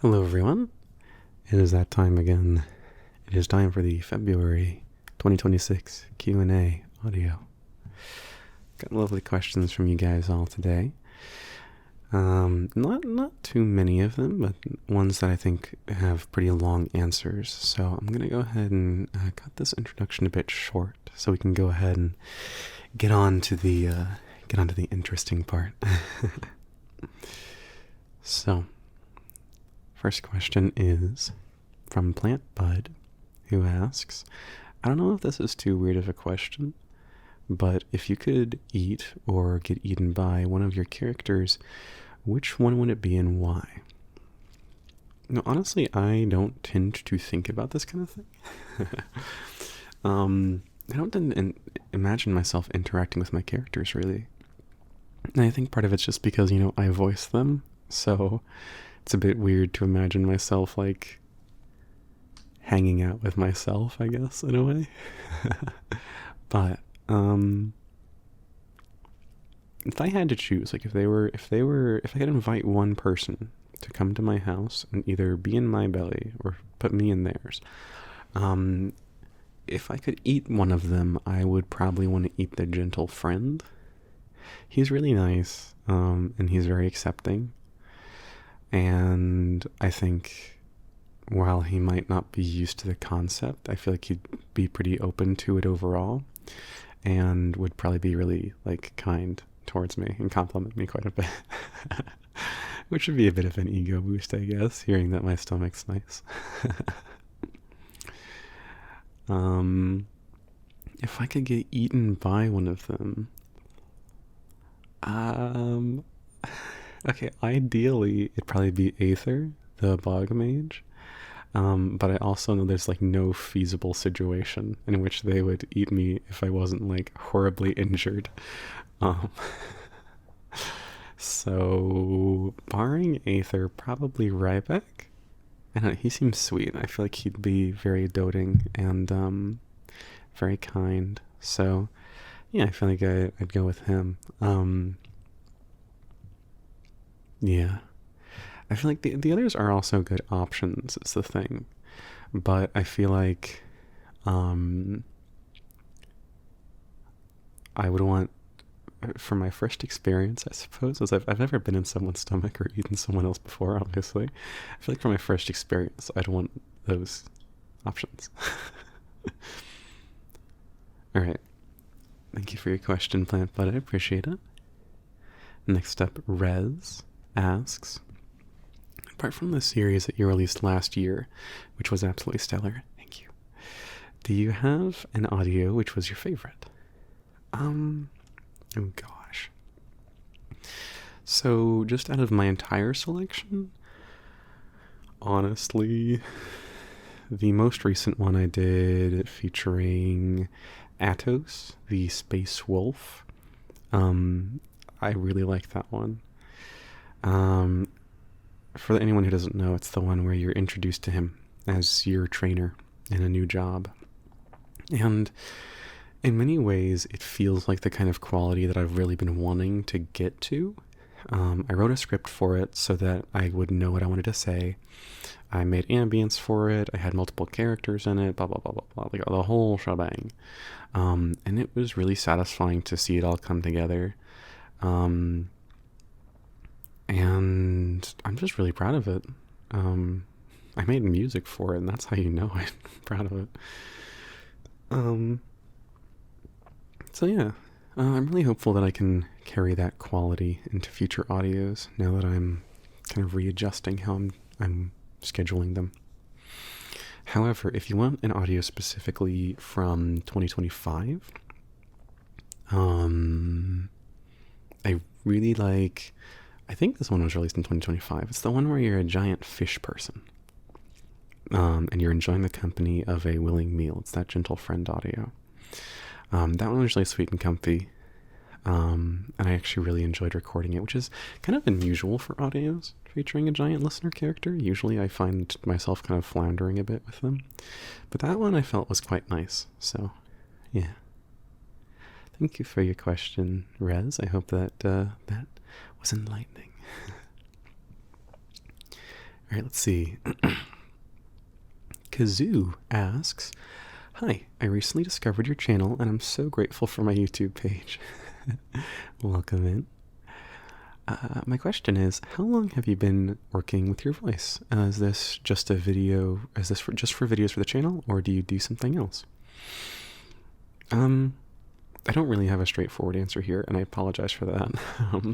Hello everyone, it is that time again. It is time for the February 2026 Q&A audio. Got lovely questions from you guys all today. Not too many of them, but ones that I think have pretty long answers. So I'm gonna go ahead and cut this introduction a bit short, so we can go ahead and get on to the interesting part. So, first question is from Plant Bud, who asks, I don't know if this is too weird of a question, but if you could eat or get eaten by one of your characters, which one would it be and why? No, honestly, I don't tend to think about this kind of thing. I don't tend to imagine myself interacting with my characters, really. And I think part of it's just because, I voice them, so it's a bit weird to imagine myself, like, hanging out with myself, I guess, in a way. But, if I had to choose, like, if I could invite one person to come to my house and either be in my belly or put me in theirs, if I could eat one of them, I would probably want to eat the gentle friend. He's really nice, and he's very accepting. And I think while he might not be used to the concept, I feel like he'd be pretty open to it overall and would probably be really, like, kind towards me and compliment me quite a bit. Which would be a bit of an ego boost, I guess, hearing that my stomach's nice. If I could get eaten by one of them, okay, ideally it'd probably be Aether, the bog mage. But I also know there's, like, no feasible situation in which they would eat me if I wasn't, like, horribly injured. So barring Aether, probably Ryback. I don't know, he seems sweet. I feel like he'd be very doting and very kind. So yeah, I feel like I'd go with him. Yeah. I feel like the others are also good options, is the thing. But I feel like I would want, for my first experience, I suppose, as I've never been in someone's stomach or eaten someone else before, obviously. I feel like for my first experience, I'd want those options. Alright. Thank you for your question, Plant Bud. I appreciate it. Next up, Rez asks, apart from the series that you released last year, which was absolutely stellar, thank you, do you have an audio which was your favorite? Oh gosh. So, just out of my entire selection, honestly, the most recent one I did featuring Atos, the space wolf, I really like that one. For anyone who doesn't know, it's the one where you're introduced to him as your trainer in a new job. And in many ways, it feels like the kind of quality that I've really been wanting to get to. I wrote a script for it so that I would know what I wanted to say. I made ambience for it. I had multiple characters in it, blah, blah, blah, blah, blah, like the whole shebang. And it was really satisfying to see it all come together. And I'm just really proud of it. I made music for it, and that's how you know I'm proud of it. So yeah, I'm really hopeful that I can carry that quality into future audios now that I'm kind of readjusting how I'm scheduling them. However, if you want an audio specifically from 2025, I really like, I think this one was released in 2025. It's the one where you're a giant fish person. And you're enjoying the company of a willing meal. It's that gentle friend audio. That one was really sweet and comfy. And I actually really enjoyed recording it, which is kind of unusual for audios featuring a giant listener character. Usually I find myself kind of floundering a bit with them. But that one I felt was quite nice. So, yeah. Thank you for your question, Rez. I hope that that was enlightening. right, let's see. Kazoo asks, "Hi, I recently discovered your channel and I'm so grateful for my YouTube page." Welcome in. My question is, how long have you been working with your voice? Is this just a video? Is this just for videos for the channel, or do you do something else? I don't really have a straightforward answer here, and I apologize for that.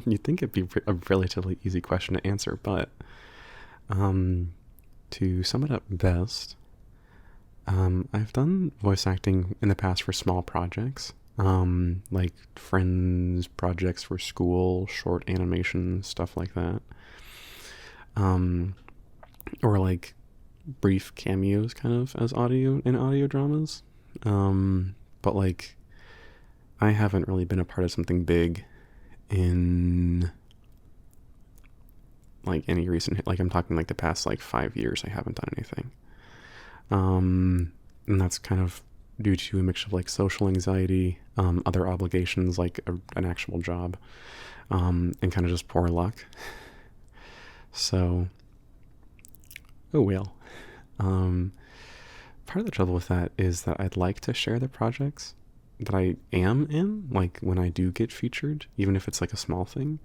You'd think it'd be a relatively easy question to answer, but to sum it up best, I've done voice acting in the past for small projects, like friends projects for school, short animation, stuff like that, or like brief cameos kind of as audio in audio dramas, but like I haven't really been a part of something big in like any recent, like I'm talking like the past like 5 years. I haven't done anything, and that's kind of due to a mixture of like social anxiety, other obligations like an actual job, and kind of just poor luck. So, oh well. Part of the trouble with that is that I'd like to share the projects that I am in, like when I do get featured, even if it's like a small thing.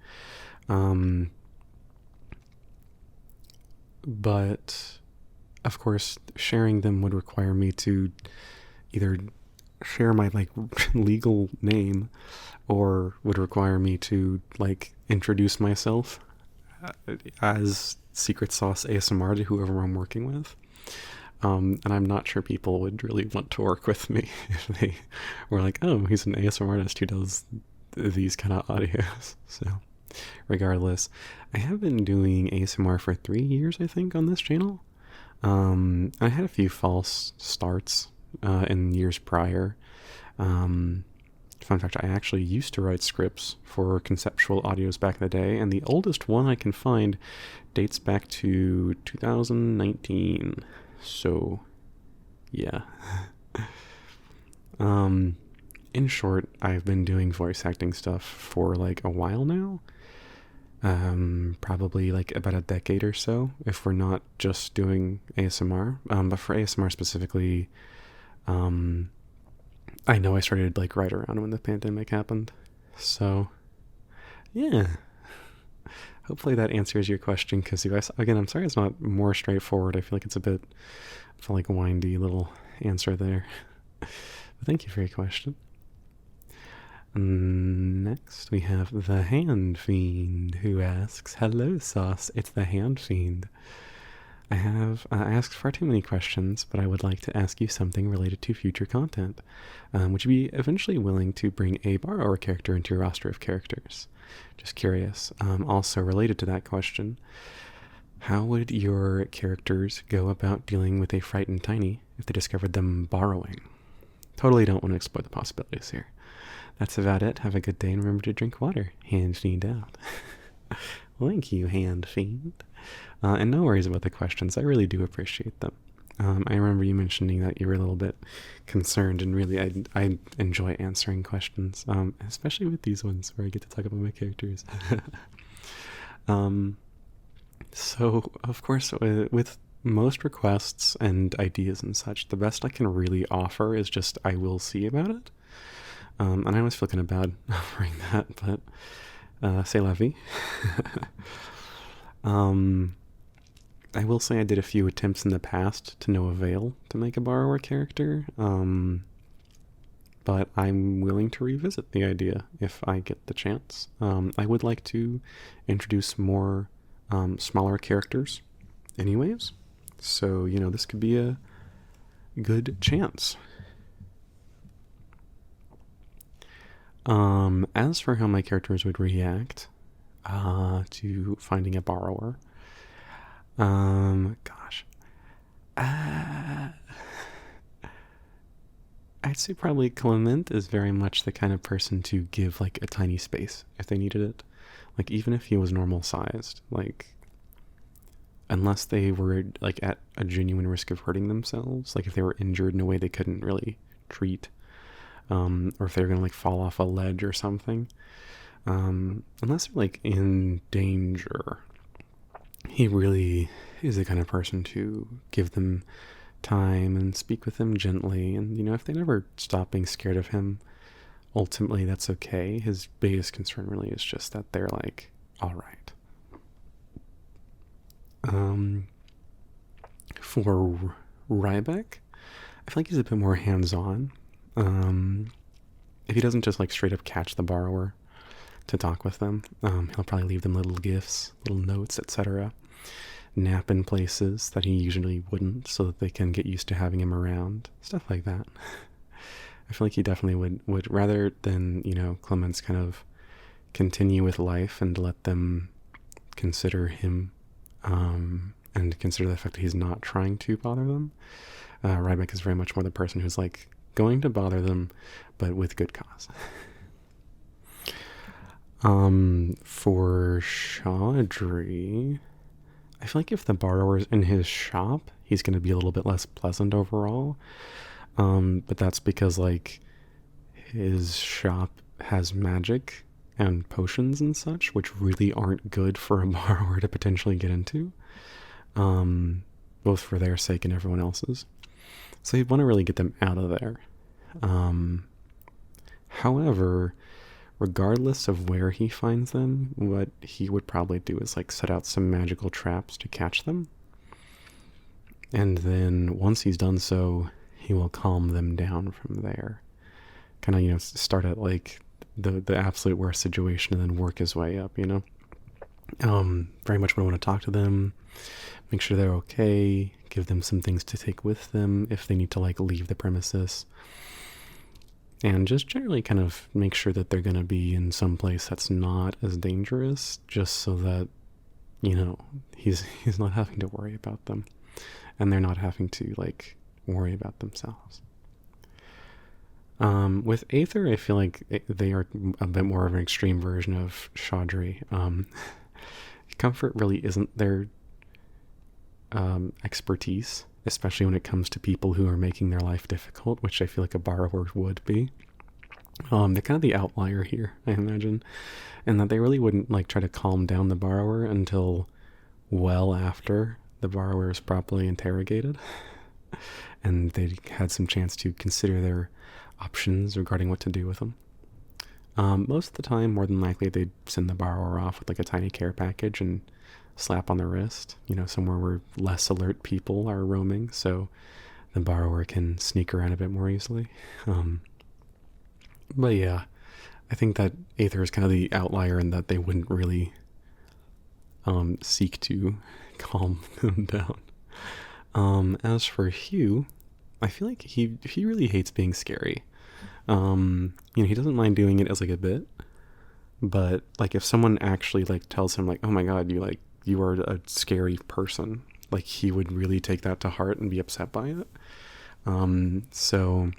But of course, sharing them would require me to either share my like legal name, or would require me to like introduce myself as Secret Sauce ASMR to whoever I'm working with. And I'm not sure people would really want to work with me if they were like, oh, he's an ASMR artist who does these kind of audios. So regardless, I have been doing ASMR for 3 years, I think, on this channel. I had a few false starts in years prior. Fun fact, I actually used to write scripts for conceptual audios back in the day, and the oldest one I can find dates back to 2019. So, yeah. In short, I've been doing voice acting stuff for like a while now. Probably like about a decade or so, if we're not just doing ASMR. But for ASMR specifically, I know I started like right around when the pandemic happened. So, yeah. Hopefully that answers your question, because again, I'm sorry it's not more straightforward. I feel like it's a bit of a like windy little answer there. But thank you for your question. Next, we have the Hand Fiend, who asks, "Hello, Sauce. It's the Hand Fiend. I asked far too many questions, but I would like to ask you something related to future content. Would you be eventually willing to bring a borrower character into your roster of characters? Just curious. Also related to that question, how would your characters go about dealing with a frightened tiny if they discovered them borrowing? Totally don't want to explore the possibilities here. That's about it. Have a good day and remember to drink water. Hand Fiend out." Well, thank you, Hand Fiend. And no worries about the questions. I really do appreciate them. I remember you mentioning that you were a little bit concerned, and really I enjoy answering questions, especially with these ones where I get to talk about my characters. So, of course, with most requests and ideas and such, the best I can really offer is just I will see about it. And I always feel kind of bad offering that, but c'est la vie. I will say I did a few attempts in the past to no avail to make a borrower character, but I'm willing to revisit the idea if I get the chance. I would like to introduce more smaller characters anyways, so, this could be a good chance. As for how my characters would react to finding a borrower, gosh, I'd say probably Clement is very much the kind of person to give like a tiny space if they needed it. Like, even if he was normal sized, like, unless they were like at a genuine risk of hurting themselves, like if they were injured in a way they couldn't really treat, or if they were gonna like fall off a ledge or something, unless they're like in danger, he really is the kind of person to give them time and speak with them gently. And, if they never stop being scared of him, ultimately that's okay. His biggest concern really is just that they're like, all right. For Ryback, I feel like he's a bit more hands-on. If he doesn't just like straight up catch the borrower to talk with them, he'll probably leave them little gifts, little notes, etc. Nap in places that he usually wouldn't, so that they can get used to having him around. Stuff like that. I feel like he definitely would rather than, Clemens kind of continue with life and let them consider him, and consider the fact that he's not trying to bother them. Ryback is very much more the person who's like going to bother them, but with good cause. For Chaudry, I feel like if the borrower's in his shop, he's going to be a little bit less pleasant overall. But that's because like his shop has magic and potions and such, which really aren't good for a borrower to potentially get into, both for their sake and everyone else's. So you want to really get them out of there. However, regardless of where he finds them, what he would probably do is like set out some magical traps to catch them. And then once he's done so, he will calm them down from there. Kind of, start at like the absolute worst situation and then work his way up, Very much would want to talk to them, make sure they're okay, give them some things to take with them if they need to like leave the premises. And just generally kind of make sure that they're going to be in some place that's not as dangerous, just so that, he's not having to worry about them. And they're not having to, like, worry about themselves. With Aether, I feel like they are a bit more of an extreme version of Chaudry. Comfort really isn't their expertise, especially when it comes to people who are making their life difficult, which I feel like a borrower would be. They're kind of the outlier here, I imagine, and that they really wouldn't like try to calm down the borrower until well after the borrower is properly interrogated and they had some chance to consider their options regarding what to do with them. Most of the time, more than likely, they'd send the borrower off with like a tiny care package and slap on the wrist, somewhere where less alert people are roaming, so the borrower can sneak around a bit more easily. But yeah, I think that Aether is kind of the outlier in that they wouldn't really seek to calm them down. As for Hugh, I feel like he really hates being scary. He doesn't mind doing it as like a bit, but like if someone actually like tells him like, oh my god, you are a scary person, like he would really take that to heart and be upset by it. So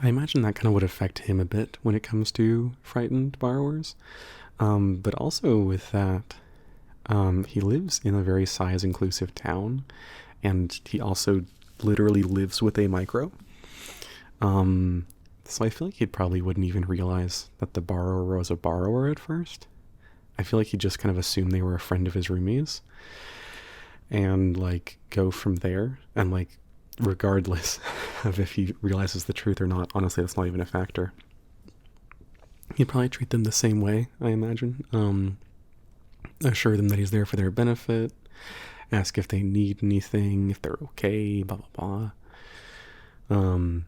I imagine that kind of would affect him a bit when it comes to frightened borrowers. But also with that, he lives in a very size-inclusive town, and he also literally lives with a micro. So I feel like he probably wouldn't even realize that the borrower was a borrower at first. I feel like he'd just kind of assume they were a friend of his roomies and like go from there. And like regardless of if he realizes the truth or not, honestly, that's not even a factor. He'd probably treat them the same way, I imagine. Assure them that he's there for their benefit, ask if they need anything, if they're okay, blah, blah, blah.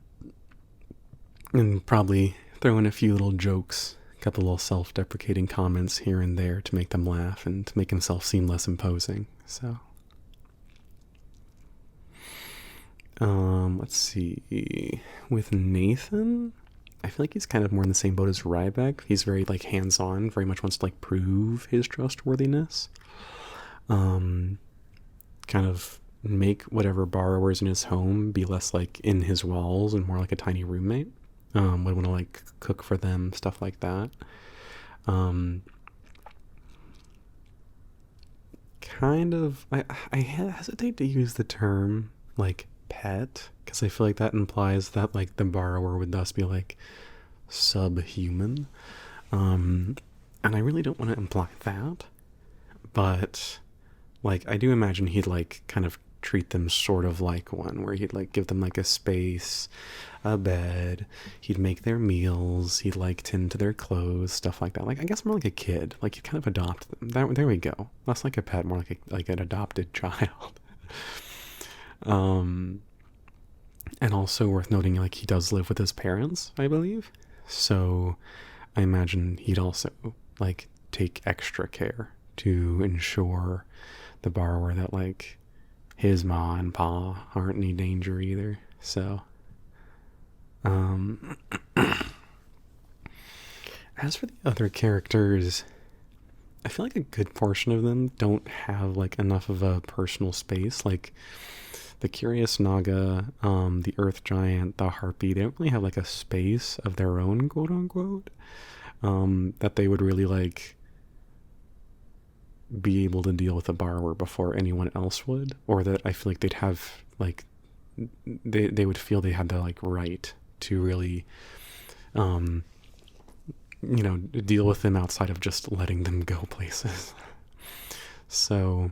And probably throw in a few little jokes, a couple little self-deprecating comments here and there to make them laugh and to make himself seem less imposing. So, let's see. With Nathan, I feel like he's kind of more in the same boat as Ryback. He's very like hands-on, very much wants to like prove his trustworthiness. Kind of make whatever borrowers in his home be less like in his walls and more like a tiny roommate. Would want to like cook for them, stuff like that. Kind of, I hesitate to use the term like pet, because I feel like that implies that like the borrower would thus be like subhuman. And I really don't want to imply that, but like, I do imagine he'd like kind of treat them sort of like one, where he'd like give them like a space, a bed, he'd make their meals, he'd like tend to their clothes, stuff like that. Like, I guess more like a kid. Like, you kind of adopt them. There we go. Less like a pet, more like an adopted child. um and also worth noting, like, he does live with his parents, I believe. So I imagine he'd also like take extra care to ensure the borrower that like his ma and pa aren't in any danger either. So um as for the other characters, I feel like a good portion of them don't have like enough of a personal space. Like the Curious Naga, the Earth Giant, the Harpy, they don't really have like a space of their own, quote unquote, that they would really like be able to deal with a borrower before anyone else would, or that I feel like they'd have like they would feel they had the like right to really deal with them outside of just letting them go places. So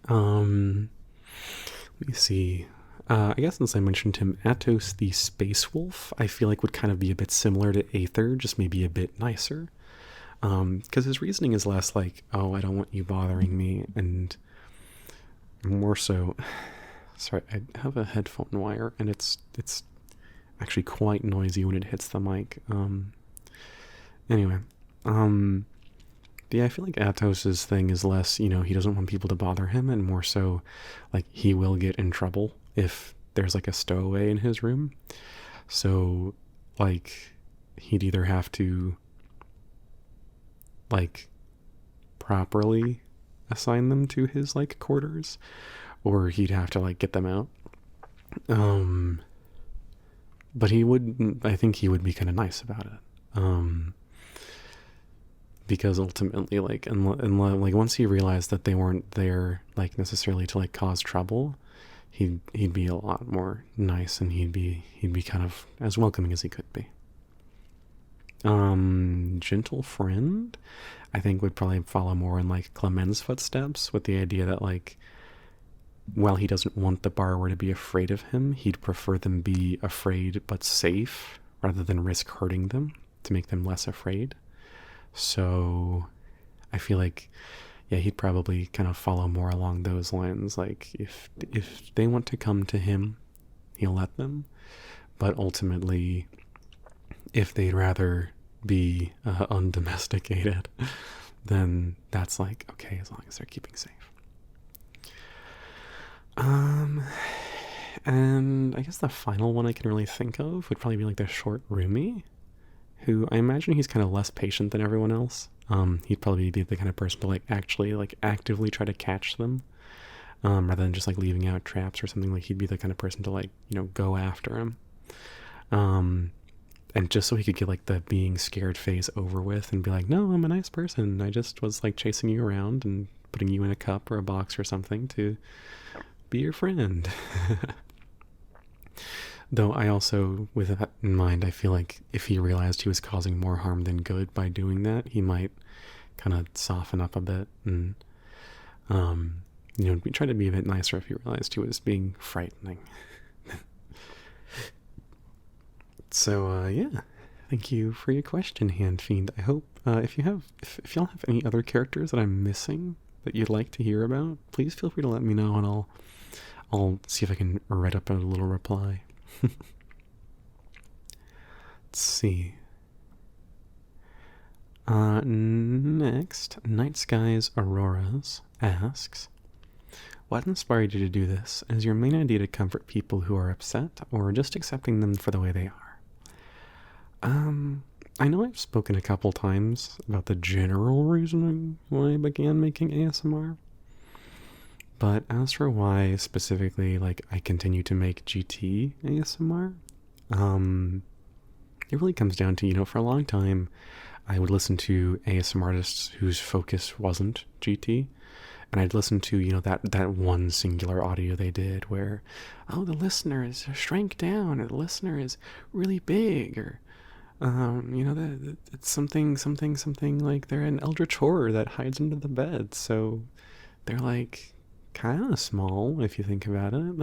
let me see. I guess since I mentioned him, Atos the Space Wolf, I feel like would kind of be a bit similar to Aether, just maybe a bit nicer. Because his reasoning is less like, oh, I don't want you bothering me, and more so, sorry, I have a headphone wire, and it's actually quite noisy when it hits the mic. Anyway, yeah, I feel like Atos's thing is less, he doesn't want people to bother him, and more so, like, he will get in trouble if there's like a stowaway in his room. So, like, he'd either have to like properly assign them to his like quarters, or he'd have to like get them out. But I think he would be kind of nice about it. Because ultimately, like, and like once he realized that they weren't there like necessarily to like cause trouble, he'd be a lot more nice, and he'd be kind of as welcoming as he could be. Gentle Friend, I think, would probably follow more in like Clement's footsteps, with the idea that like, while he doesn't want the borrower to be afraid of him, he'd prefer them be afraid but safe rather than risk hurting them to make them less afraid. So I feel like, yeah, he'd probably kind of follow more along those lines. Like, if they want to come to him, he'll let them. But ultimately, if they'd rather be undomesticated, then that's like, okay, as long as they're keeping safe. And I guess the final one I can really think of would probably be like the short Rumi, who I imagine he's kind of less patient than everyone else. He'd probably be the kind of person to like actually like actively try to catch them, rather than just like leaving out traps or something. Like, he'd be the kind of person to like, go after him. And just so he could get like the being scared phase over with and be like, no, I'm a nice person. I just was like chasing you around and putting you in a cup or a box or something to be your friend. Though I also, with that in mind, I feel like if he realized he was causing more harm than good by doing that, he might kind of soften up a bit and, try to be a bit nicer if he realized he was being frightening. So, yeah, thank you for your question, Hand Fiend. I hope, if y'all have any other characters that I'm missing that you'd like to hear about, please feel free to let me know, and I'll see if I can write up a little reply. Let's see. Next, Night Skies Auroras asks, what inspired you to do this? Is your main idea to comfort people who are upset, or just accepting them for the way they are? I know I've spoken a couple times about the general reasoning why I began making ASMR, but as for why specifically, like, I continue to make GT ASMR, it really comes down to, for a long time, I would listen to ASMR artists whose focus wasn't GT, and I'd listen to, that one singular audio they did where, oh, the listener is shrank down, or the listener is really big, or, it's something like they're an eldritch horror that hides under the bed, so they're like kind of small if you think about it.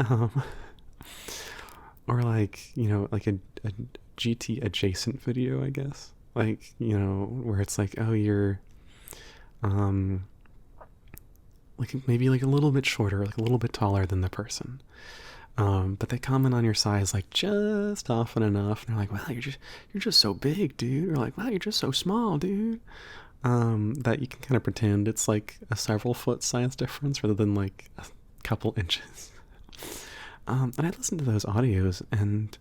Or like, like a GT adjacent video, I guess. Like, where it's like, oh, you're um like maybe like a little bit shorter, like a little bit taller than the person. But they comment on your size like just often enough. And they're like, wow, you're just so big, dude. Or like, wow, you're just so small, dude. That you can kind of pretend it's like a several foot size difference rather than like a couple inches. And I listen to those audios, and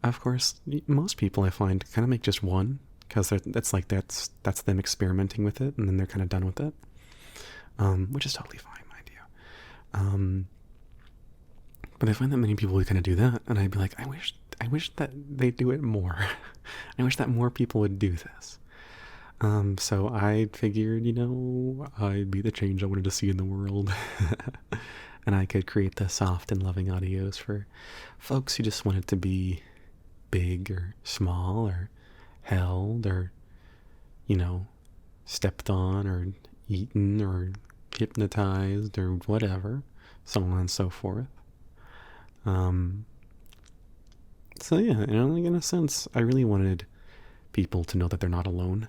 of course, most people I find kind of make just one because that's them experimenting with it, and then they're kind of done with it, which is totally fine, mind you. But I find that many people would kind of do that, and I'd be like, I wish that they do it more. I wish that more people would do this. So I figured, I'd be the change I wanted to see in the world. And I could create the soft and loving audios for folks who just wanted to be big or small or held or, stepped on or eaten or hypnotized or whatever, so on and so forth. So yeah, like in a sense, I really wanted people to know that they're not alone.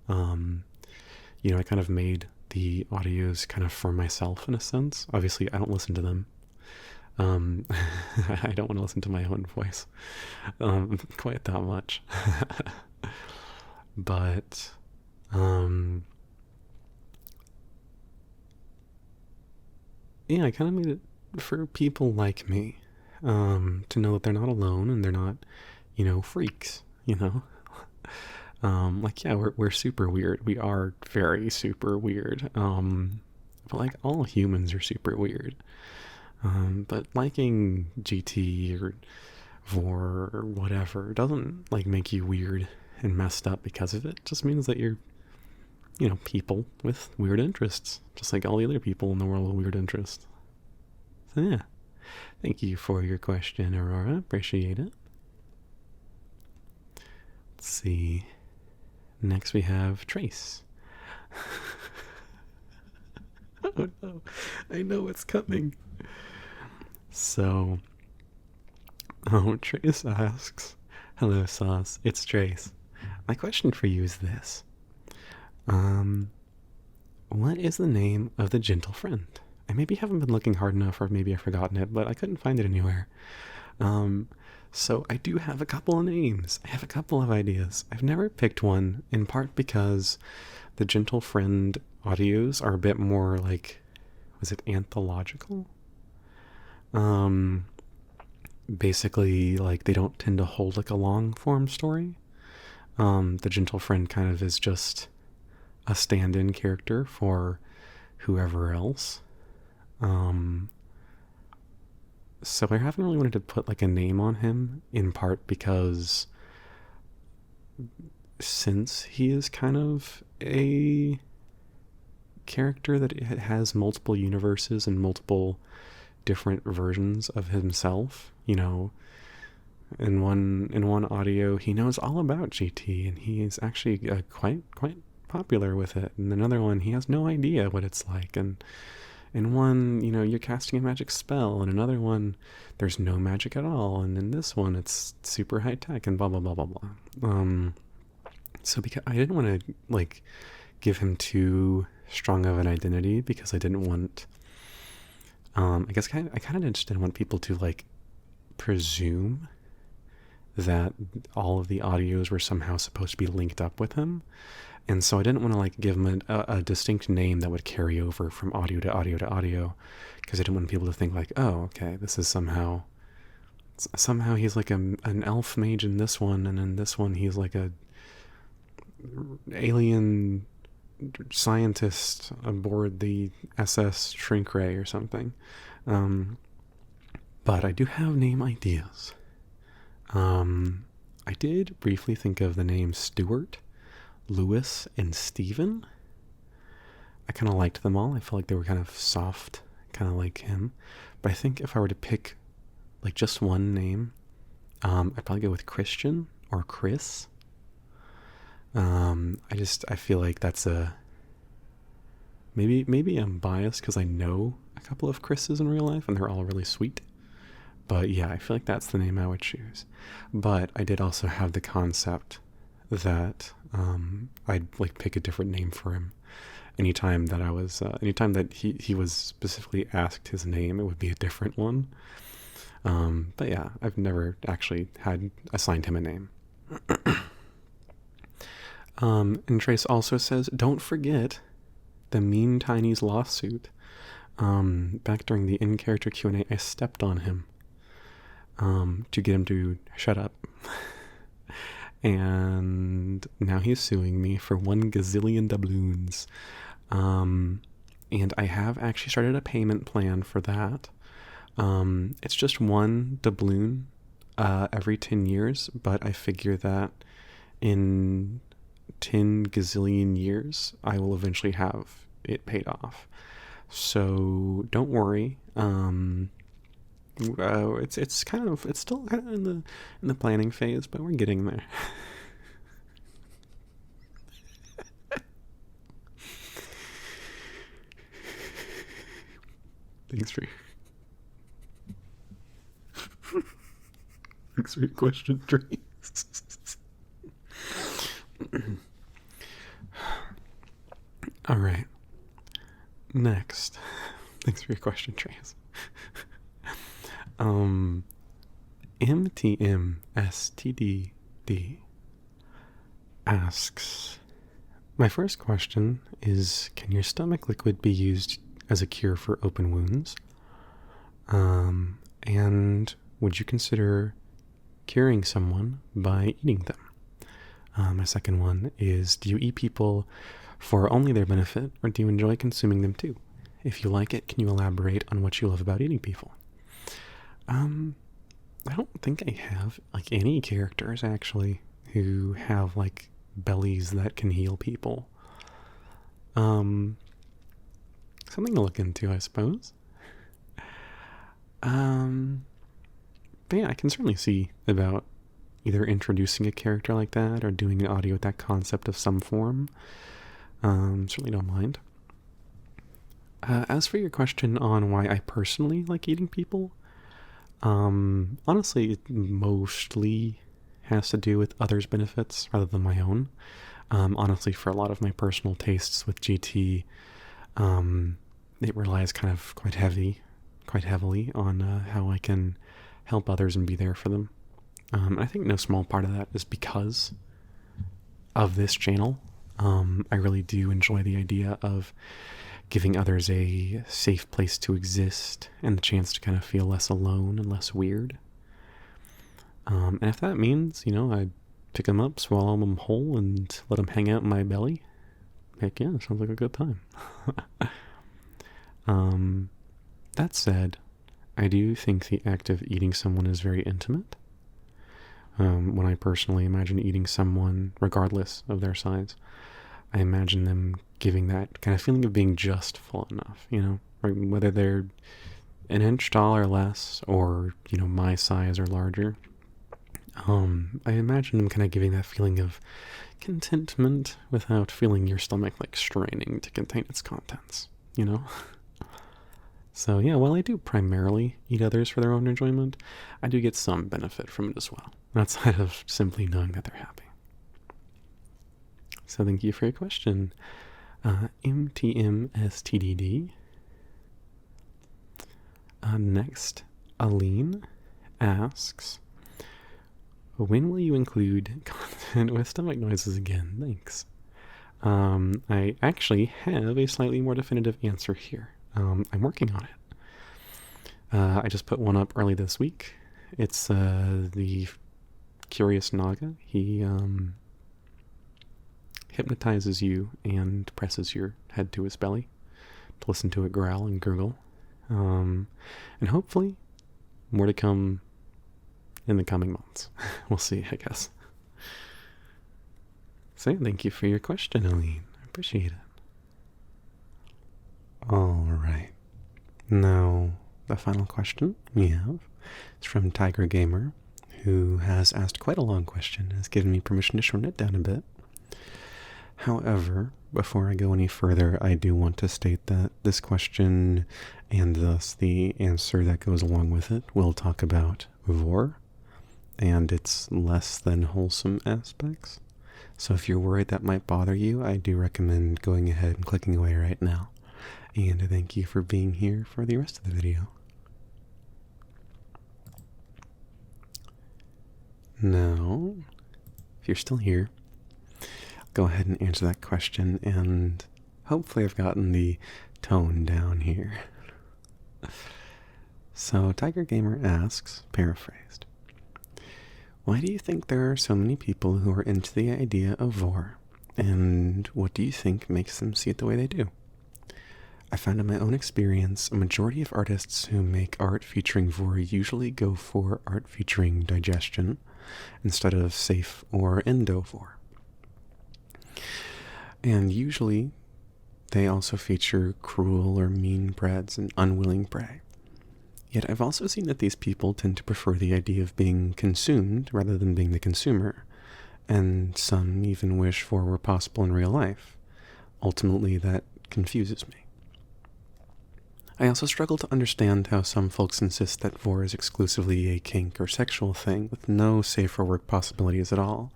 I kind of made the audios kind of for myself in a sense. Obviously, I don't listen to them. I don't want to listen to my own voice quite that much. But yeah, I kind of made it for people like me, to know that they're not alone and they're not, freaks, like, yeah, we're super weird. We are very super weird. But like all humans are super weird. But liking GT or vore or whatever doesn't like make you weird and messed up because of it. It just means that you're, people with weird interests, just like all the other people in the world with weird interests. So yeah, thank you for your question, Aurora. Appreciate it. Let's see. Next we have Trace. Oh no, I know it's coming. So, Trace asks, hello Sauce, it's Trace. My question for you is this. What is the name of the gentle friend? I maybe haven't been looking hard enough, or maybe I've forgotten it, but I couldn't find it anywhere. So I do have a couple of names. I have a couple of ideas. I've never picked one, in part because the gentle friend audios are a bit more like, was it anthological? Basically, like, they don't tend to hold like a long form story. The gentle friend kind of is just a stand-in character for whoever else. So I haven't really wanted to put like a name on him, in part because since he is kind of a character that has multiple universes and multiple different versions of himself, in one audio he knows all about GT and he is actually quite popular with it, and another one he has no idea what it's like, and in one, you're casting a magic spell, and another one there's no magic at all, and in this one it's super high tech and blah blah blah blah blah. So because I didn't want to like give him too strong of an identity, because I didn't want I guess I kind of just didn't want people to like presume that all of the audios were somehow supposed to be linked up with him. And so I didn't want to like give him a distinct name that would carry over from audio to audio to audio, because I didn't want people to think like, oh, okay, this is somehow he's like an elf mage in this one, and in this one he's like a alien scientist aboard the SS Shrink Ray or something. But I do have name ideas. I did briefly think of the name Stuart, Lewis, and Steven. I kind of liked them all. I felt like they were kind of soft, kind of like him. But I think if I were to pick like just one name, I'd probably go with Christian or Chris. I feel like that's a Maybe I'm biased because I know a couple of Chris's in real life and they're all really sweet. But yeah, I feel like that's the name I would choose. But I did also have the concept that I'd like pick a different name for him. Anytime that he was specifically asked his name, it would be a different one. But yeah, I've never actually had assigned him a name. And Trace also says, don't forget the Mean Tiny's lawsuit. Back during the in-character Q&A, I stepped on him to get him to shut up. And now he's suing me for 1 gazillion doubloons. And I have actually started a payment plan for that. It's just 1 doubloon every 10 years, but I figure that in 10 gazillion years, I will eventually have it paid off. So don't worry. It's still kind of in the planning phase, but we're getting there. Thanks for your question, Trace. All right. Next. Thanks for your question, Trace. MTMSTDD asks, my first question is, can your stomach liquid be used as a cure for open wounds? And would you consider curing someone by eating them? My second one is, do you eat people for only their benefit, or do you enjoy consuming them too? If you like it, can you elaborate on what you love about eating people? I don't think I have like any characters actually who have like bellies that can heal people. Something to look into, I suppose. But yeah, I can certainly see about either introducing a character like that or doing an audio with that concept of some form. Certainly don't mind. As for your question on why I personally like eating people, honestly, it mostly has to do with others' benefits rather than my own. Honestly, for a lot of my personal tastes with GT, it relies kind of quite heavily on how I can help others and be there for them. I think no small part of that is because of this channel. I really do enjoy the idea of giving others a safe place to exist and the chance to kind of feel less alone and less weird. And if that means, I pick them up, swallow them whole, and let them hang out in my belly, heck yeah, sounds like a good time. That said, I do think the act of eating someone is very intimate. When I personally imagine eating someone, regardless of their size, I imagine them giving that kind of feeling of being just full enough, right? Whether they're an inch tall or less, or, my size or larger. I imagine them kind of giving that feeling of contentment without feeling your stomach like straining to contain its contents, So yeah, while I do primarily eat others for their own enjoyment, I do get some benefit from it as well, outside of simply knowing that they're happy. So thank you for your question, MTMSTDD. Next, Aline asks, when will you include content with stomach noises again? Thanks. I actually have a slightly more definitive answer here. I'm working on it. I just put one up early this week. It's the Curious Naga. He hypnotizes you and presses your head to his belly to listen to it growl and gurgle. And hopefully more to come in the coming months. We'll see, I guess. So thank you for your question, Aline. I appreciate it. All right. Now, the final question we have is from Tiger Gamer, who has asked quite a long question and has given me permission to shorten it down a bit. However, before I go any further, I do want to state that this question, and thus the answer that goes along with it, will talk about vore and its less than wholesome aspects. So if you're worried that might bother you, I do recommend going ahead and clicking away right now. And thank you for being here for the rest of the video. Now, if you're still here, go ahead and answer that question, and hopefully I've gotten the tone down here. So Tiger Gamer asks, paraphrased, why do you think there are so many people who are into the idea of vore, and what do you think makes them see it the way they do? I found in my own experience, a majority of artists who make art featuring vore usually go for art featuring digestion instead of safe or endovore. And usually, they also feature cruel or mean breads and unwilling prey. Yet I've also seen that these people tend to prefer the idea of being consumed rather than being the consumer, and some even wish vore were possible in real life. Ultimately, that confuses me. I also struggle to understand how some folks insist that vore is exclusively a kink or sexual thing with no safer work possibilities at all,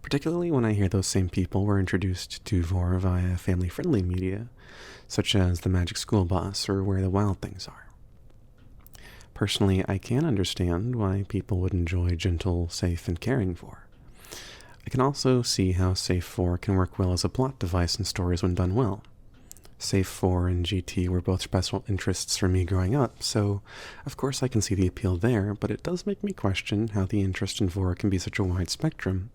particularly when I hear those same people were introduced to vore via family-friendly media, such as The Magic School Bus or Where the Wild Things Are. Personally, I can understand why people would enjoy gentle, safe, and caring vore. I can also see how safe vore can work well as a plot device in stories when done well. Safe vore and GT were both special interests for me growing up, so of course I can see the appeal there, but it does make me question how the interest in vore can be such a wide spectrum,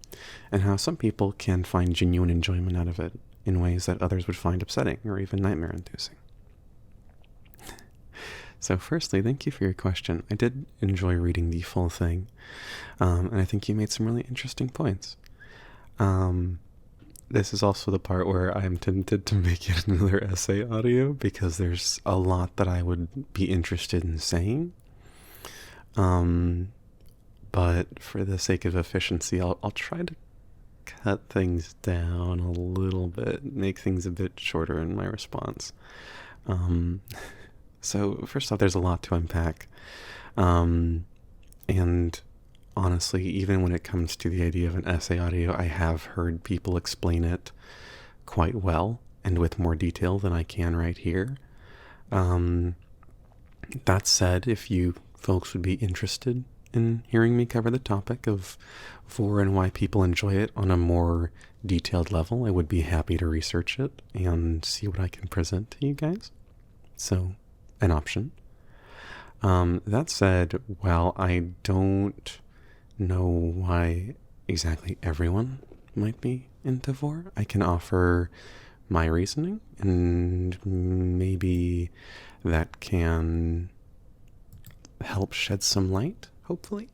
and how some people can find genuine enjoyment out of it in ways that others would find upsetting or even nightmare-inducing. So firstly, thank you for your question. I did enjoy reading the full thing, and I think you made some really interesting points. This is also the part where I'm tempted to make it another essay audio, because there's a lot that I would be interested in saying. But for the sake of efficiency, I'll try to cut things down a little bit, make things a bit shorter in my response. So first off, there's a lot to unpack. And honestly, even when it comes to the idea of an essay audio, I have heard people explain it quite well and with more detail than I can right here. That said, if you folks would be interested in hearing me cover the topic of vore and why people enjoy it on a more detailed level, I would be happy to research it and see what I can present to you guys. So, an option. That said, while I don't know why exactly everyone might be into vore, I can offer my reasoning, and maybe that can help shed some light, hopefully.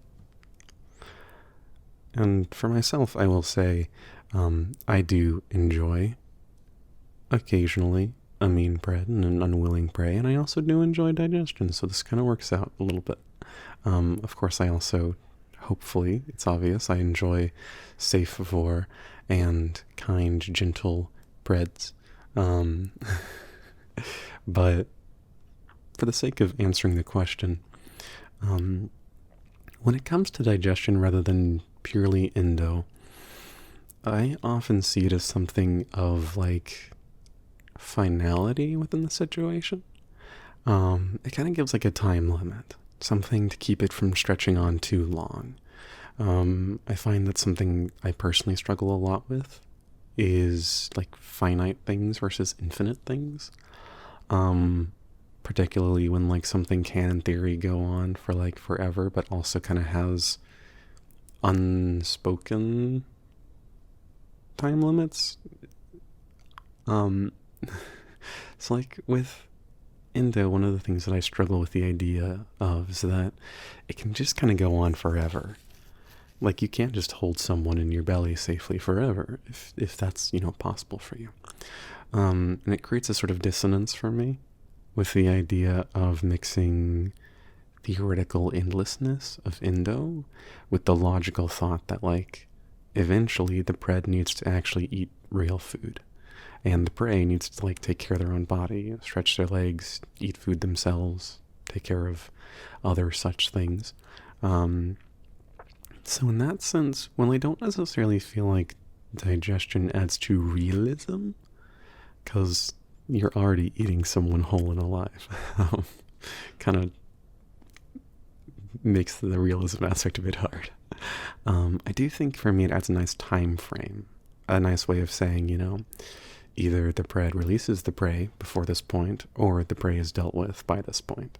And for myself, I will say, I do enjoy occasionally a mean bread and an unwilling prey, and I also do enjoy digestion, so this kind of works out a little bit. Of course, I also, hopefully, it's obvious, I enjoy safe vore and kind, gentle breads. But for the sake of answering the question, when it comes to digestion rather than purely endo, I often see it as something of like finality within the situation. It kind of gives like a time limit, something to keep it from stretching on too long. I find that something I personally struggle a lot with is like finite things versus infinite things. Particularly when like something can in theory go on for like forever, but also kind of has unspoken time limits. So like with endo, one of the things that I struggle with the idea of is that it can just kind of go on forever. Like you can't just hold someone in your belly safely forever if that's, possible for you. And it creates a sort of dissonance for me with the idea of mixing theoretical endlessness of endo with the logical thought that like eventually the bread needs to actually eat real food. And the prey needs to like take care of their own body, stretch their legs, eat food themselves, take care of other such things. So in that sense, while I don't necessarily feel like digestion adds to realism, because you're already eating someone whole and alive, kind of makes the realism aspect a bit hard. I do think for me it adds a nice time frame, a nice way of saying, either the pred releases the prey before this point, or the prey is dealt with by this point.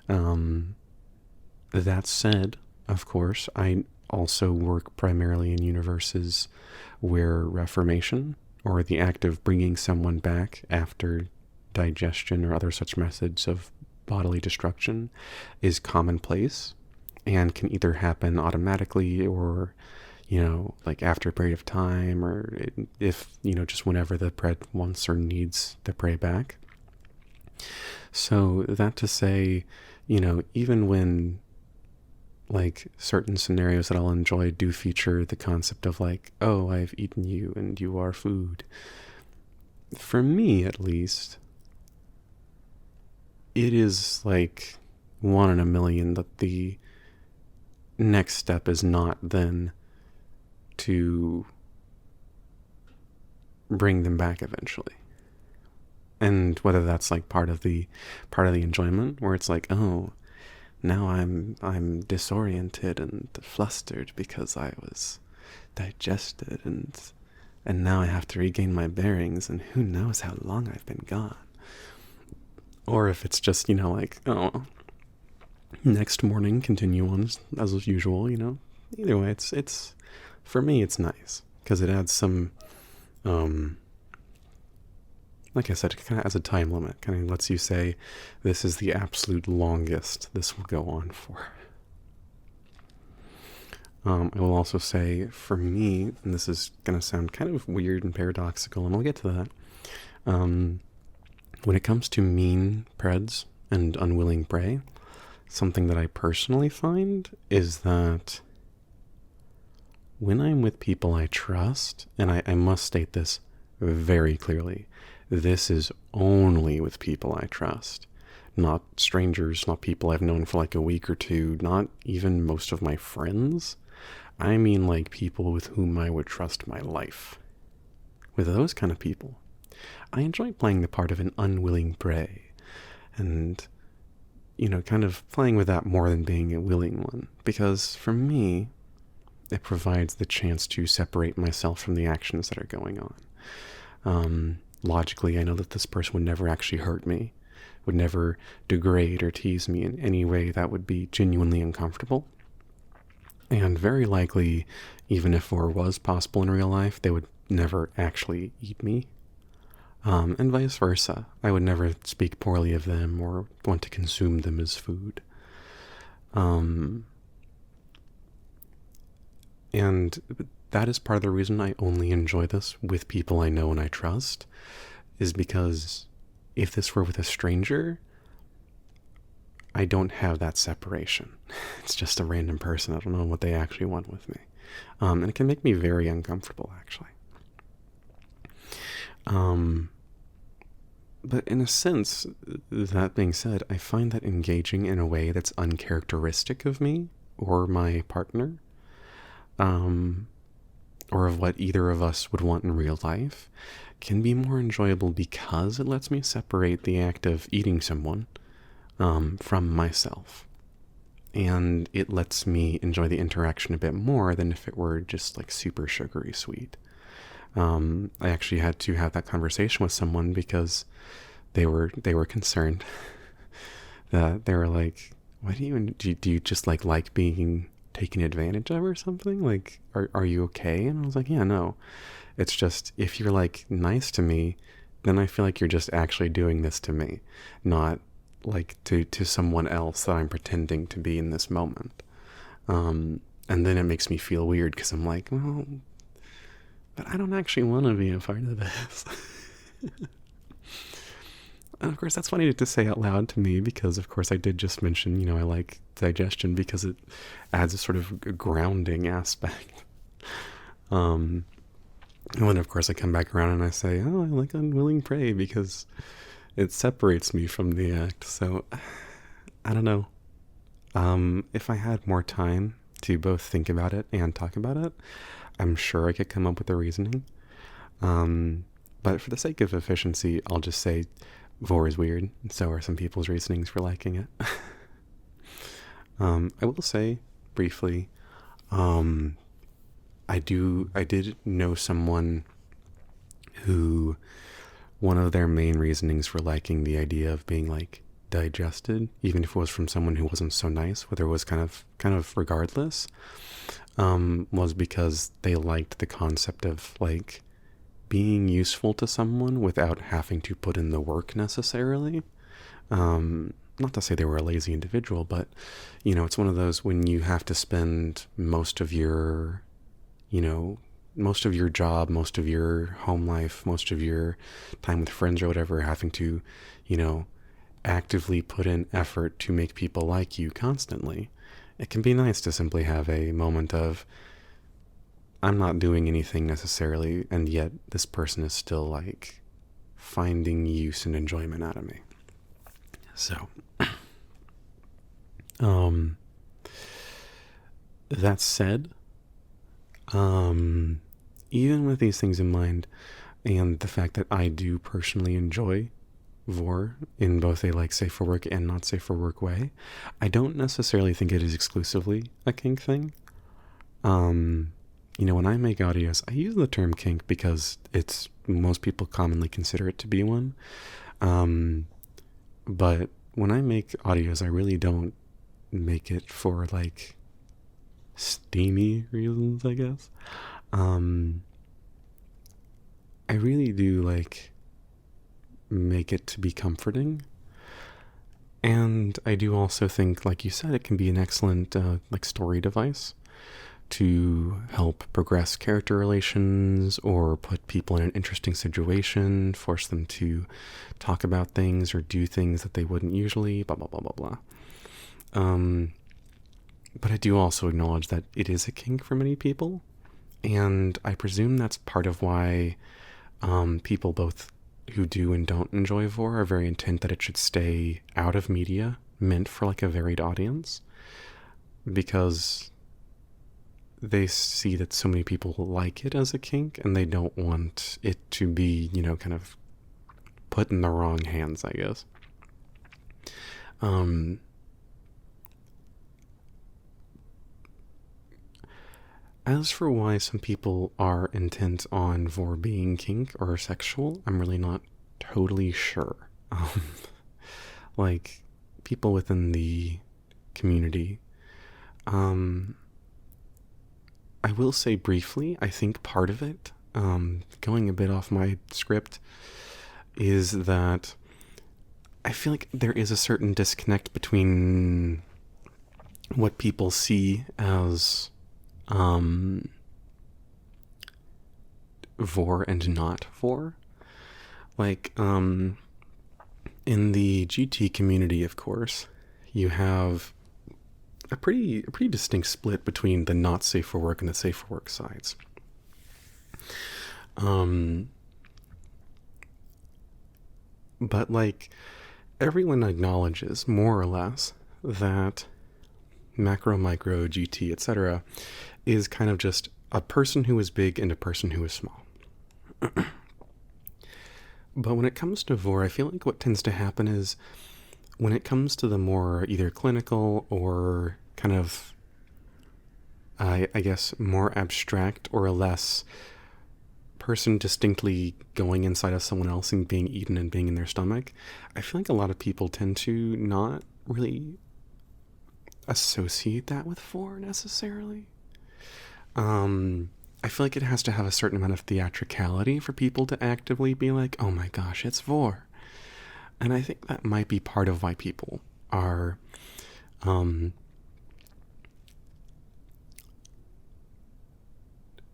That said, of course, I also work primarily in universes where reformation, or the act of bringing someone back after digestion or other such methods of bodily destruction, is commonplace and can either happen automatically or, like after a period of time, or if, just whenever the pred wants or needs the prey back. So that to say, even when like certain scenarios that I'll enjoy do feature the concept of like, oh, I've eaten you and you are food. For me, at least, it is like 1 in a million that the next step is not then to bring them back eventually. And whether that's like part of the enjoyment, where it's like, oh, now I'm disoriented and flustered because I was digested, and now I have to regain my bearings, and who knows how long I've been gone. Or if it's just, like, oh, next morning, continue on as usual, Either way, it's for me, it's nice, because it adds some, like I said, it kind of has a time limit. Kind of lets you say, this is the absolute longest this will go on for. I will also say, for me, and this is going to sound kind of weird and paradoxical, and I'll get to that. When it comes to mean preds and unwilling prey, something that I personally find is that when I'm with people I trust, and I must state this very clearly, this is only with people I trust, not strangers, not people I've known for like a week or two, not even most of my friends. I mean like people with whom I would trust my life. With those kind of people, I enjoy playing the part of an unwilling prey, and, kind of playing with that more than being a willing one, because for me, it provides the chance to separate myself from the actions that are going on. Logically, I know that this person would never actually hurt me, would never degrade or tease me in any way that would be genuinely uncomfortable. And very likely, even if war was possible in real life, they would never actually eat me. And vice versa. I would never speak poorly of them or want to consume them as food. And that is part of the reason I only enjoy this with people I know and I trust, is because if this were with a stranger, I don't have that separation. It's just a random person. I don't know what they actually want with me. And it can make me very uncomfortable, actually. But in a sense, that being said, I find that engaging in a way that's uncharacteristic of me or my partner, or of what either of us would want in real life, can be more enjoyable because it lets me separate the act of eating someone from myself. And it lets me enjoy the interaction a bit more than if it were just like super sugary sweet. I actually had to have that conversation with someone because they were concerned that they were like, "Why do you just like being taken advantage of or something? Like, are you okay?" And I was like, "Yeah, no. It's just if you're like nice to me, then I feel like you're just actually doing this to me, not like to someone else that I'm pretending to be in this moment." And then it makes me feel weird because I'm like, well, but I don't actually want to be a part of this. And of course, that's funny to say out loud to me because, of course, I did just mention, I like digestion because it adds a sort of grounding aspect. And then, of course, I come back around and I say, oh, I like unwilling prey because it separates me from the act. So, I don't know. If I had more time to both think about it and talk about it, I'm sure I could come up with a reasoning. But for the sake of efficiency, I'll just say vore is weird. So are some people's reasonings for liking it. I will say briefly, I did know someone who one of their main reasonings for liking the idea of being like digested, even if it was from someone who wasn't so nice, whether it was kind of regardless, was because they liked the concept of like being useful to someone without having to put in the work necessarily. Not to say they were a lazy individual, but it's one of those when you have to spend most of your job, most of your home life, most of your time with friends or whatever, having to, actively put in effort to make people like you constantly. It can be nice to simply have a moment of, I'm not doing anything necessarily, and yet this person is still like finding use and enjoyment out of me. So, that said, even with these things in mind, and the fact that I do personally enjoy vore in both a like safe for work and not safe for work way, I don't necessarily think it is exclusively a kink thing. When I make audios, I use the term kink because it's most people commonly consider it to be one. But when I make audios, I really don't make it for like steamy reasons, I guess. I really do like make it to be comforting. And I do also think, like you said, it can be an excellent like story device to help progress character relations or put people in an interesting situation, force them to talk about things or do things that they wouldn't usually, blah, blah, blah, blah, blah. But I do also acknowledge that it is a kink for many people. And I presume that's part of why people both who do and don't enjoy vore are very intent that it should stay out of media, meant for like a varied audience. Because they see that so many people like it as a kink and they don't want it to be, kind of put in the wrong hands, I guess. As for why some people are intent on vore being kink or sexual, I'm really not totally sure. Like, people within the community, I will say briefly, I think part of it, going a bit off my script, is that I feel like there is a certain disconnect between what people see as vore and not vore. Like, in the GT community, of course, you have a pretty distinct split between the not safe for work and the safe for work sides. But like, everyone acknowledges more or less that macro, micro, GT, etc. is kind of just a person who is big and a person who is small. But when it comes to vore, I feel like what tends to happen is when it comes to the more either clinical or kind of, I guess, more abstract or less person distinctly going inside of someone else and being eaten and being in their stomach, I feel like a lot of people tend to not really associate that with vore necessarily. I feel like it has to have a certain amount of theatricality for people to actively be like, oh my gosh, it's vore. And I think that might be part of why people are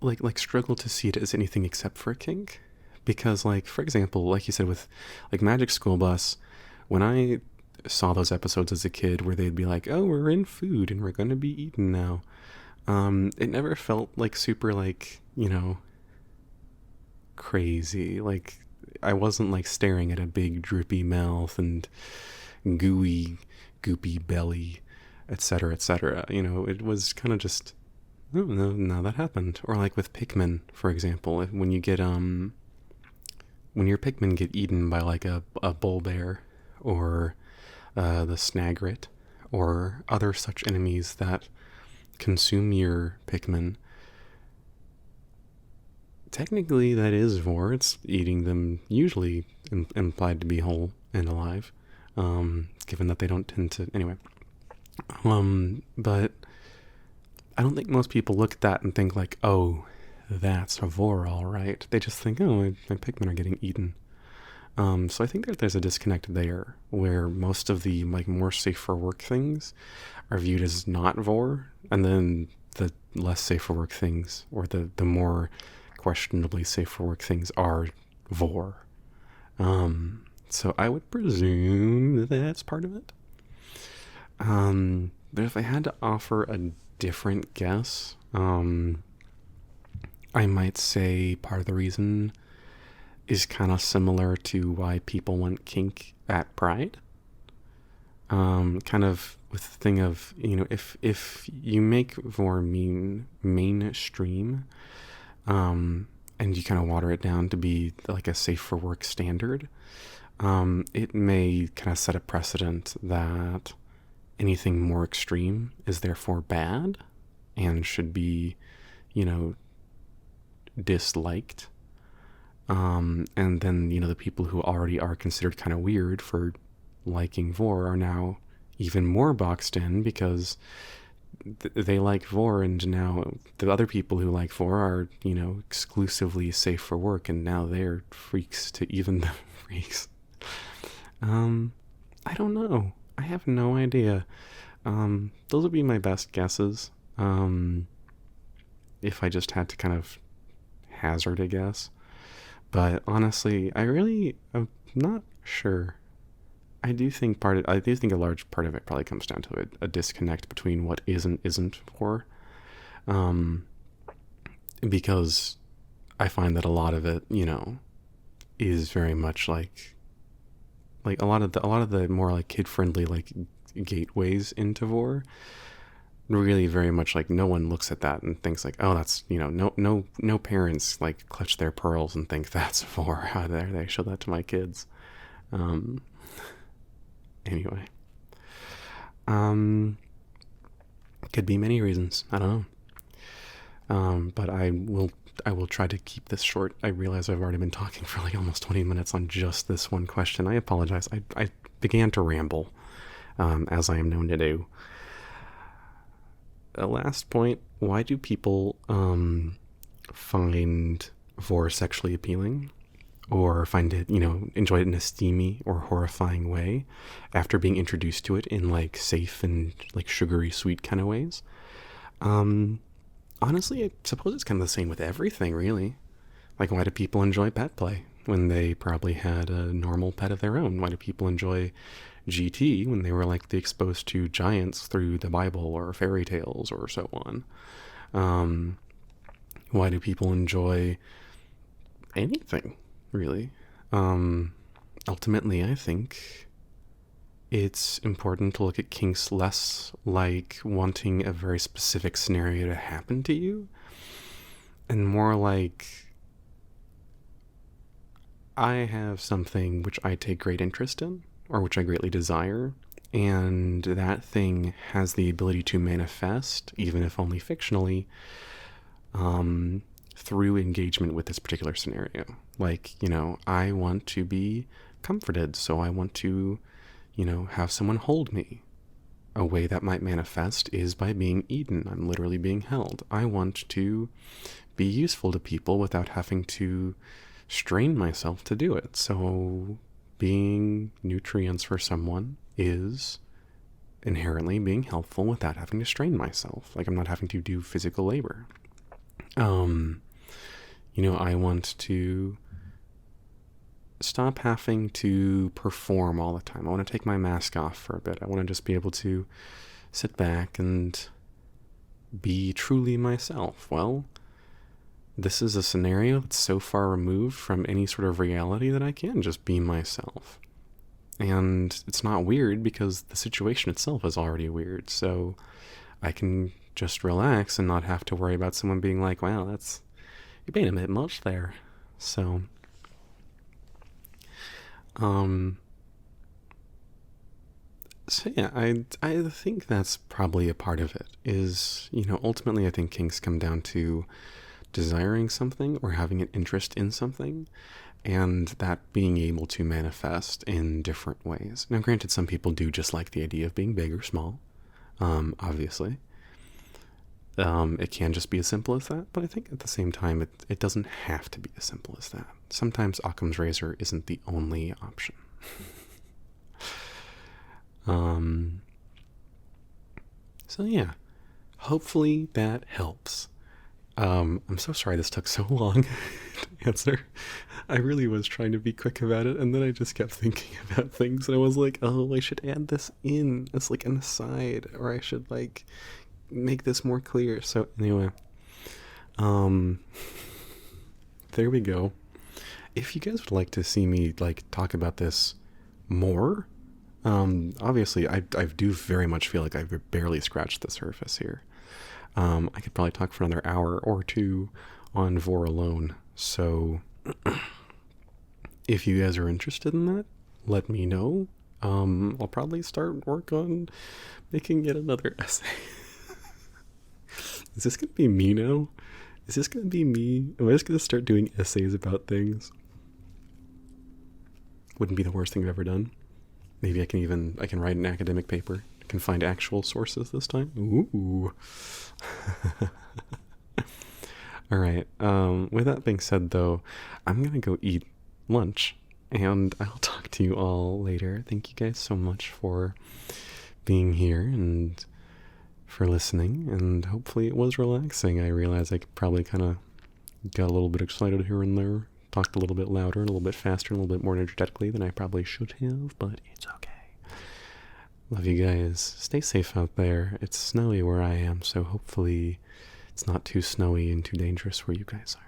like struggle to see it as anything except for a kink. Because, like, for example, like you said with like Magic School Bus, when I saw those episodes as a kid where they'd be like, oh, we're in food and we're going to be eaten now, it never felt like super like, crazy. Like, I wasn't like staring at a big drippy mouth and gooey, goopy belly, etc., etc. You know, it was kind of just, oh, no, that happened. Or like with Pikmin, for example, when you get when your Pikmin get eaten by like a bull bear or the Snagrit or other such enemies that consume your Pikmin, technically that is vore. It's eating them, usually implied to be whole and alive, given that they don't tend to. Anyway, but I don't think most people look at that and think like, oh, that's a vore, all right. They just think, oh, my Pikmin are getting eaten. So I think that there's a disconnect there, where most of the like more safe for work things are viewed as not vore, and then the less safe for work things, or the more questionably safe for work things, are vore. So I would presume that that's part of it. But if I had to offer a different guess, I might say part of the reason is kind of similar to why people want kink at Pride. Kind of with the thing of, you know, if you make vore mainstream, and you kind of water it down to be like a safe for work standard, it may kind of set a precedent that anything more extreme is therefore bad and should be, you know, disliked. And then, you know, the people who already are considered kind of weird for liking vore are now even more boxed in because they like vore, and now the other people who like vore are, you know, exclusively safe for work, and now they're freaks to even the freaks. I don't know. I have no idea. Those would be my best guesses. If I just had to kind of hazard a guess. But honestly, I'm not sure. I do think a large part of it probably comes down to a disconnect between what is and isn't vore. Because I find that a lot of it, you know, is very much like a lot of the more like kid-friendly like gateways into vore, really very much like no one looks at that and thinks like, oh, that's, you know, no parents like clutch their pearls and think that's vore. How dare they show that to my kids? Anyway, could be many reasons. I don't know. But I will try to keep this short. I realize I've already been talking for like almost 20 minutes on just this one question. I apologize. I began to ramble, as I am known to do. Last point, why do people find vore sexually appealing, or find it, you know, enjoy it in a steamy or horrifying way after being introduced to it in like safe and like sugary sweet kind of ways? Honestly, I suppose it's kind of the same with everything, really. Like, why do people enjoy pet play when they probably had a normal pet of their own? Why do people enjoy GT when they were like exposed to giants through the Bible or fairy tales or so on? Why do people enjoy anything, really? Ultimately, I think it's important to look at kinks less like wanting a very specific scenario to happen to you, and more like, I have something which I take great interest in, or which I greatly desire, and that thing has the ability to manifest, even if only fictionally, through engagement with this particular scenario. Like, you know, I want to be comforted, so I want to, you know, have someone hold me. A way that might manifest is by being eaten. I'm literally being held. I want to be useful to people without having to strain myself to do it. So being nutrients for someone is inherently being helpful without having to strain myself. Like, I'm not having to do physical labor. You know, I want to stop having to perform all the time. I want to take my mask off for a bit. I want to just be able to sit back and be truly myself. Well, this is a scenario that's so far removed from any sort of reality that I can just be myself. And it's not weird because the situation itself is already weird. So I can just relax and not have to worry about someone being like, wow, you're being a bit much there. So, so yeah, I think that's probably a part of it is, ultimately I think kinks come down to desiring something or having an interest in something, and that being able to manifest in different ways. Now, granted, some people do just like the idea of being big or small, obviously. It can just be as simple as that, but I think at the same time, it doesn't have to be as simple as that. Sometimes Occam's razor isn't the only option. So yeah, hopefully that helps. I'm so sorry this took so long to answer. I really was trying to be quick about it, and then I just kept thinking about things, and I was like, oh, I should add this in as like an aside, or I should like make this more clear. So anyway, there we go. If you guys would like to see me like talk about this more, obviously I do very much feel like I've barely scratched the surface here. I could probably talk for another hour or two on vore alone. So if you guys are interested in that, let me know. I'll probably start work on making yet another essay. Is this going to be me now? Is this going to be me? Am I just going to start doing essays about things? Wouldn't be the worst thing I've ever done. Maybe I can write an academic paper. I can find actual sources this time. Ooh. All right. With that being said, though, I'm going to go eat lunch, and I'll talk to you all later. Thank you guys so much for being here and for listening, and hopefully it was relaxing. I realize I probably kind of got a little bit excited here and there, talked a little bit louder, a little bit faster, a little bit more energetically than I probably should have, but it's okay. Love you guys. Stay safe out there. It's snowy where I am, so hopefully it's not too snowy and too dangerous where you guys are.